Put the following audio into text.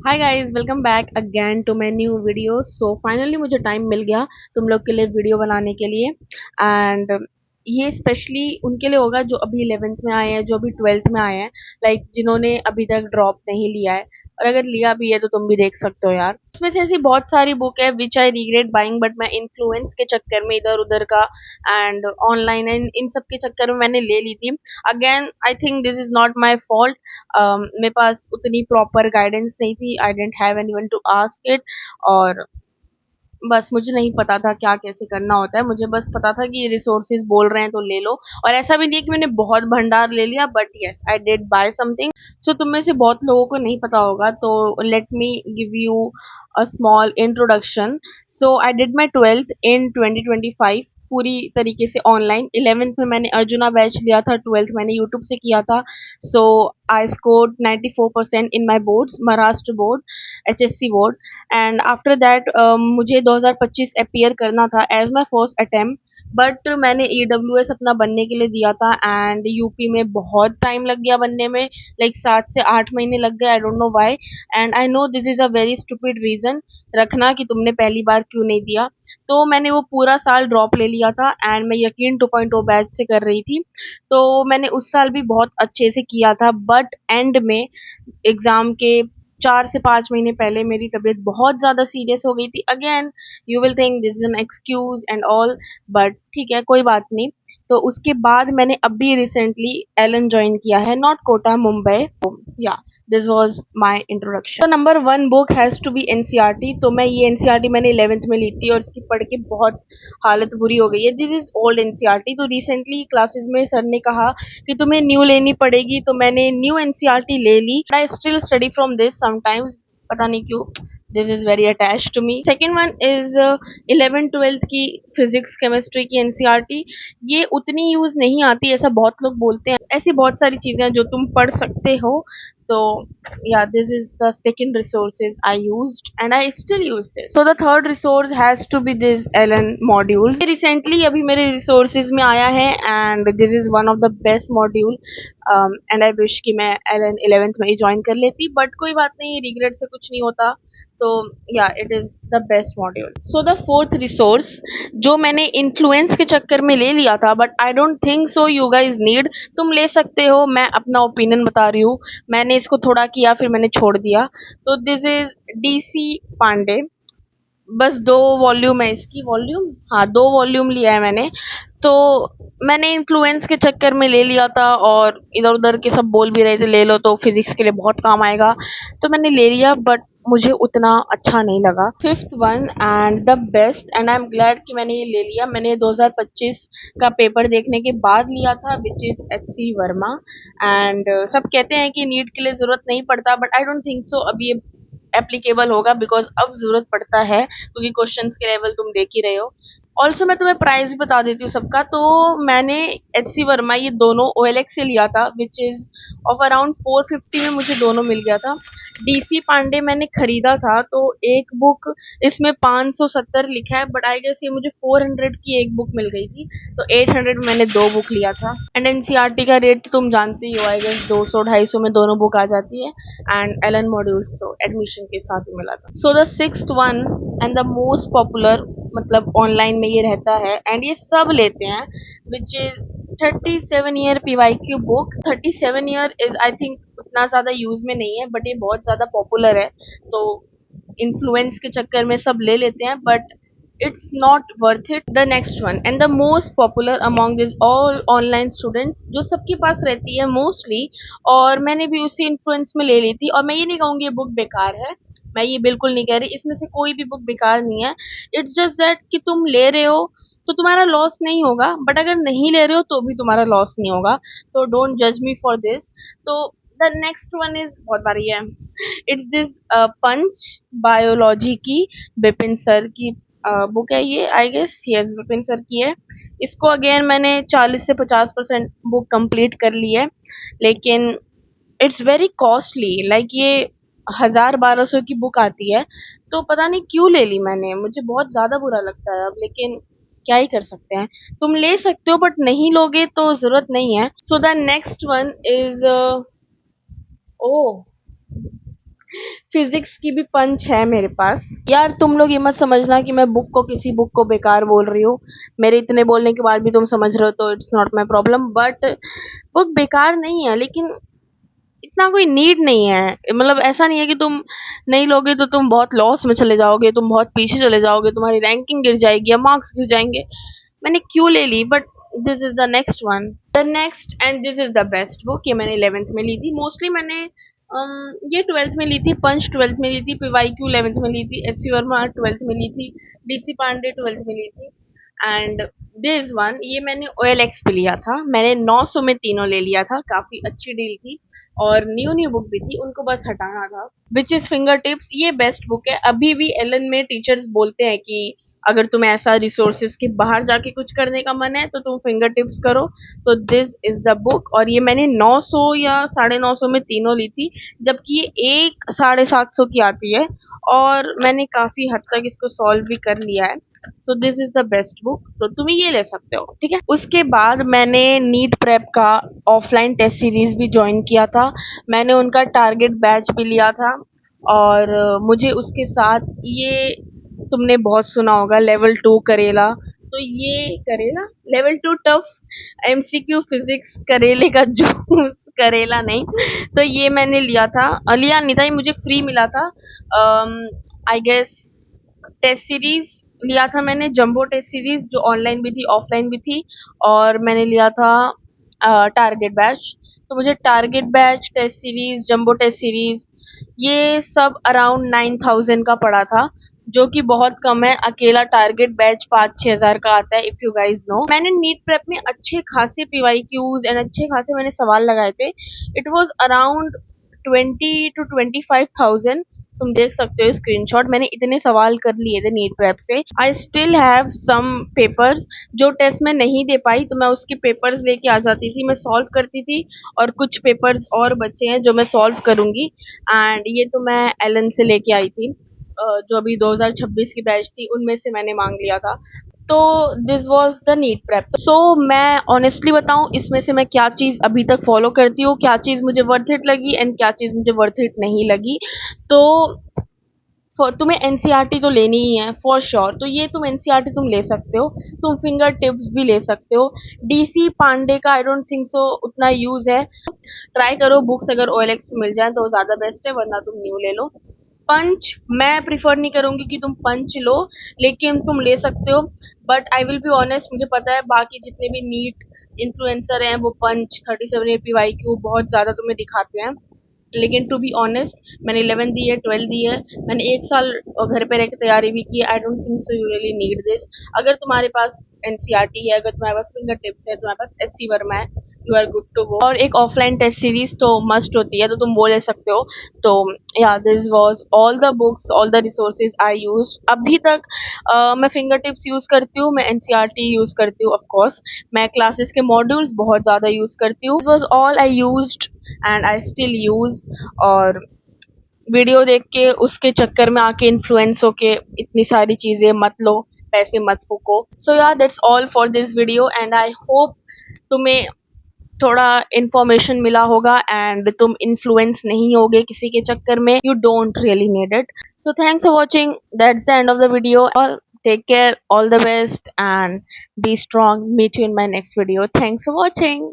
Hi guys, welcome back again to my new video. So finally मुझे time मिल गया तुम लोग के लिए वीडियो बनाने के लिए। एंड ये स्पेशली उनके लिए होगा जो अभी 11th में आए हैं, जो अभी 12th में आए हैं, लाइक जिन्होंने अभी तक ड्रॉप नहीं लिया है। और अगर लिया भी है तो तुम भी देख सकते हो यार। इसमें से ऐसी बहुत सारी बुक है विच आई रिग्रेट बाइंग, बट मैं इन्फ्लुएंस के चक्कर में इधर उधर का एंड ऑनलाइन एंड इन सब के चक्कर में मैंने ले ली थी। Again I think this is not my fault. मेरे पास उतनी प्रॉपर गाइडेंस नहीं थी। I don't have anyone to ask it. और बस मुझे नहीं पता था क्या कैसे करना होता है। मुझे बस पता था कि रिसोर्सेज बोल रहे हैं तो ले लो। और ऐसा भी नहीं है कि मैंने बहुत भंडार ले लिया, but yes I did buy something. So तुम में से बहुत लोगों को नहीं पता होगा, तो let me give you a small introduction. So I did my 12th इन 2025 पूरी तरीके से ऑनलाइन। 11th में मैंने अर्जुना बैच लिया था, 12th मैंने यूट्यूब से किया था। So I scored 94% in my boards, Maharashtra board, HSC board. And after that मुझे 2025 अपीयर करना था as my first attempt. But मैंने EWS अपना बनने के लिए दिया था एंड यूपी में बहुत टाइम लग गया बनने में। लाइक 7 से 8 महीने लग गए। I don't know why. And I know this is a very stupid reason रखना कि तुमने पहली बार क्यों नहीं दिया। तो मैंने वो पूरा साल ड्रॉप ले लिया था एंड मैं यकीन 2.0 बैच से कर रही थी। तो मैंने उस साल भी बहुत अच्छे से किया था, बट एंड में एग्जाम के 4 से 5 महीने पहले मेरी तबीयत बहुत ज़्यादा सीरियस हो गई थी। Again you will think this is an excuse and all, but ठीक है, कोई बात नहीं। तो उसके बाद मैंने अभी रिसेंटली एलन ज्वाइन किया है, नॉट कोटा, मुंबई। या दिस वॉज माई इंट्रोडक्शन। तो number one book has to be NCERT। तो मैं ये NCERT मैंने 11th में ली थी और इसकी पढ़ के बहुत हालत बुरी हो गई है। This is old NCERT। तो रिसेंटली क्लासेस में सर ने कहा कि तुम्हें न्यू लेनी पड़ेगी, तो मैंने न्यू NCERT ले ली। I still study from this sometimes, पता नहीं क्यों। This is very attach to me. Second one is 11th 12th की फिजिक्स केमिस्ट्री की NCERT। ये उतनी यूज नहीं आती, ऐसा बहुत लोग बोलते हैं। ऐसी बहुत सारी चीजें हैं जो तुम पढ़ सकते हो। तो yeah, this is the second resources I used and I still use this. So the third resource has to be this LN modules। ये recently अभी मेरे resources में आया है and this is one of the best module। and I wish कि मैं LN 11th में ही join कर लेती, but कोई बात नहीं, regret से कुछ नहीं होता। तो या it is the best module. So the fourth resource जो मैंने इन्फ्लुएंस के चक्कर में ले लिया था, but I don't think so you guys need. तुम ले सकते हो, मैं अपना ओपिनियन बता रही हूँ। मैंने इसको थोड़ा किया फिर मैंने छोड़ दिया। तो दिस इज DC पांडे। बस 2 वॉल्यूम है इसकी। वॉल्यूम, हाँ, 2 वॉल्यूम लिया है मैंने। तो मैंने इन्फ्लुएंस के चक्कर में ले लिया था और इधर उधर के सब बोल भी रहे थे ले लो तो फिजिक्स के लिए बहुत काम आएगा, तो मैंने ले लिया, बट मुझे उतना अच्छा नहीं लगा। Fifth one and the best, and I am glad कि मैंने ये ले लिया। मैंने 2025 का पेपर देखने के बाद लिया था, which is HC Verma. And सब कहते हैं कि नीट के लिए जरूरत नहीं पड़ता, but I don't think so अब ये एप्लीकेबल होगा, बिकॉज अब जरूरत पड़ता है क्योंकि क्वेश्चंस के लेवल तुम देख ही रहे हो। ऑल्सो मैं तुम्हें प्राइस भी बता देती हूँ सबका। तो मैंने HC वर्मा ये दोनों OLX से लिया था, विच इज ऑफ अराउंड 450 में मुझे दोनों मिल गया था। DC पांडे मैंने खरीदा था, तो एक बुक इसमें 570 लिखा है, बट आई गेस ये मुझे 400 की एक बुक मिल गई थी। तो 800 में मैंने 2 बुक लिया था। एंड NCERT का रेट तो तुम जानते ही हो, आई गेस 200 250 में दोनों बुक आ जाती है। एंड LN मॉड्यूल तो एडमिशन के साथ ही मिला था। So the sixth one and the most popular, मतलब ऑनलाइन में ये रहता है एंड ये सब लेते हैं, which is 37 year PYQ book. 37 year is I think उतना ज़्यादा यूज में नहीं है, बट ये बहुत ज़्यादा पॉपुलर है। तो इन्फ्लुएंस के चक्कर में सब ले लेते हैं, but it's not worth it। The next one and the most popular among this all online students, जो सबके पास रहती है मोस्टली, और मैंने भी उसी इन्फ्लुएंस में ले ली थी। और मैं ये नहीं कहूँगी ये बुक बेकार है, मैं ये बिल्कुल नहीं कह रही, इसमें से कोई भी बुक बेकार नहीं है। इट्स जस्ट दैट कि तुम ले रहे हो तो तुम्हारा लॉस नहीं होगा, बट अगर नहीं ले रहे हो तो भी तुम्हारा लॉस नहीं होगा। तो डोंट जज मी फॉर दिस। तो द नेक्स्ट वन इज बहुत बारी है। इट्स दिस पंच बायोलॉजी की, बिपिन सर की बुक है ये, I guess yes Vipin sir की है। इसको अगेन मैंने 40 से 50% बुक कंप्लीट कर ली है, लेकिन इट्स वेरी कॉस्टली। लाइक ये 1000 1200 की बुक आती है, तो पता नहीं क्यों ले ली मैंने। मुझे बहुत ज़्यादा बुरा लगता है अब, लेकिन क्या ही कर सकते हैं। तुम ले सकते हो, बट नहीं लोगे तो ज़रूरत नहीं है। So the next one is ओ फिजिक्स की भी पंच है मेरे पास। यार तुम लोग ये मत समझना कि मैं किसी बुक को बेकार बोल रही हूँ। मेरे इतने बोलने के बाद भी तुम समझ रहे हो तो it's not my problem, but book बेकार नहीं है, लेकिन इतना कोई नीड नहीं है। मतलब ऐसा नहीं है कि तुम नहीं लोगे तो तुम बहुत लॉस में चले जाओगे, तुम बहुत पीछे चले जाओगे, तुम्हारी रैंकिंग गिर जाएगी या मार्क्स गिर जाएंगे। मैंने क्यों ले ली, but this is the next one, the next and this is the best book. ये मैंने 11th में ली थी। मोस्टली मैंने ये 12th में ली थी, पंच 12th में ली थी, पीवाईक्यू 11th में ली थी, एच सी वर्मा 12th में ली थी, डीसी पांडे 12th में ली थी, एंड दिस वन ये मैंने OLX पे लिया था। मैंने 900 में तीनों ले लिया था, काफी अच्छी डील थी और न्यू न्यू बुक भी थी, उनको बस हटाना था। विच इज फिंगर टिप्स, ये बेस्ट बुक है। अभी भी एलन में टीचर्स बोलते हैं कि अगर तुम्हें ऐसा रिसोर्सेज के बाहर जाके कुछ करने का मन है तो तुम फिंगर टिप्स करो, तो दिस इज द बुक। और ये मैंने 900 या 950 में तीनों ली थी, जबकि ये एक 750 की आती है, और मैंने काफी हद तक इसको सॉल्व भी कर लिया है। So this is the best book, तो तुम ये ले सकते हो, ठीक है। उसके बाद मैंने नीट प्रेप का ऑफलाइन टेस्ट सीरीज भी ज्वाइन किया था। मैंने उनका टारगेट बैच भी लिया था, और मुझे उसके साथ ये, तुमने बहुत सुना होगा लेवल 2 करेला, तो ये करेला लेवल 2 टफ MCQ फिजिक्स करेले का जूस करेला नहीं, तो ये मैंने लिया था। लिया नहीं था, ये मुझे फ्री मिला था। आई गेस टेस्ट सीरीज लिया था मैंने, जंबो टेस्ट सीरीज, जो ऑनलाइन भी थी ऑफलाइन भी थी, और मैंने लिया था टारगेट बैच। तो मुझे target batch, test series, jumbo test series, ये सब अराउंड 9,000 का पड़ा था, जो कि बहुत कम है। अकेला टारगेट बैच 5-6 हज़ार का आता है, इफ यू गाइज नो। मैंने नीट प्रेप में अच्छे खासे PYQs एंड अच्छे खासे मैंने सवाल लगाए थे। It was around 20 to 25,000। तुम देख सकते हो स्क्रीनशॉट, मैंने इतने सवाल कर लिए थे नीट प्रेप से। I still have some papers जो टेस्ट में नहीं दे पाई, तो मैं उसके पेपर्स लेके आ जाती थी, मैं सॉल्व करती थी, और कुछ पेपर्स और बचे हैं जो मैं सॉल्व करूंगी। एंड ये तो मैं एलन से लेके आई थी, जो अभी 2026 की बैच थी उनमें से मैंने मांग लिया था। तो this was the NEET prep. So मैं ऑनेस्टली बताऊं, इसमें से मैं क्या चीज़ अभी तक फॉलो करती हूँ, क्या चीज़ मुझे वर्थ इट लगी एंड क्या चीज़ मुझे वर्थ इट नहीं लगी। तो तुम्हें एनसीईआरटी तो लेनी ही है फॉर श्योर, तो ये तुम एनसीईआरटी तुम ले सकते हो। तुम फिंगर टिप्स भी ले सकते हो। डीसी पांडे का आई डोंट थिंक सो उतना यूज है। ट्राई करो, बुक्स अगर OLX पे मिल जाए तो ज़्यादा बेस्ट है, वरना तुम न्यू ले लो। पंच मैं प्रिफर नहीं करूंगी कि तुम पंच लो, लेकिन तुम ले सकते हो। But I will be honest, मुझे पता है बाकी जितने भी नीट इन्फ्लुएंसर हैं वो पंच 37 APY बहुत ज़्यादा तुम्हें दिखाते हैं, लेकिन टू बी ऑनेस्ट मैंने 11 दी है, 12 दी है, मैंने एक साल घर पे रह के तैयारी भी की है। I don't think so you really need this. अगर तुम्हारे पास एनसीईआरटी है, अगर तुम्हारे पास फिंगर टिप्स है, तुम्हारे पास SC वर्मा है, you are good to go. और एक ऑफलाइन टेस्ट सीरीज तो मस्ट होती है, तो तुम वो ले सकते हो। तो या this was all the books, all the resources I use अभी तक। मैं फिंगर टिप्स यूज करती हूँ, मैं एनसीईआरटी यूज करती हूँ, ऑफ कोर्स मैं क्लासेस के मॉड्यूल्स बहुत ज़्यादा यूज करती हूँ। This was all I used and I still use. और वीडियो देख के उसके चक्कर में आके इन्फ्लुएंस होके इतनी सारी चीजें मत लो, पैसे मत फूको। सो या that's all for this video, and I hope तुम्हें थोड़ा इंफॉर्मेशन मिला होगा एंड तुम इन्फ्लुएंस नहीं होगे किसी के चक्कर में। You don't really need it. So thanks for watching, that's the end of the video. Take care, all the best, and be strong. Meet you in my next video. Thanks for watching.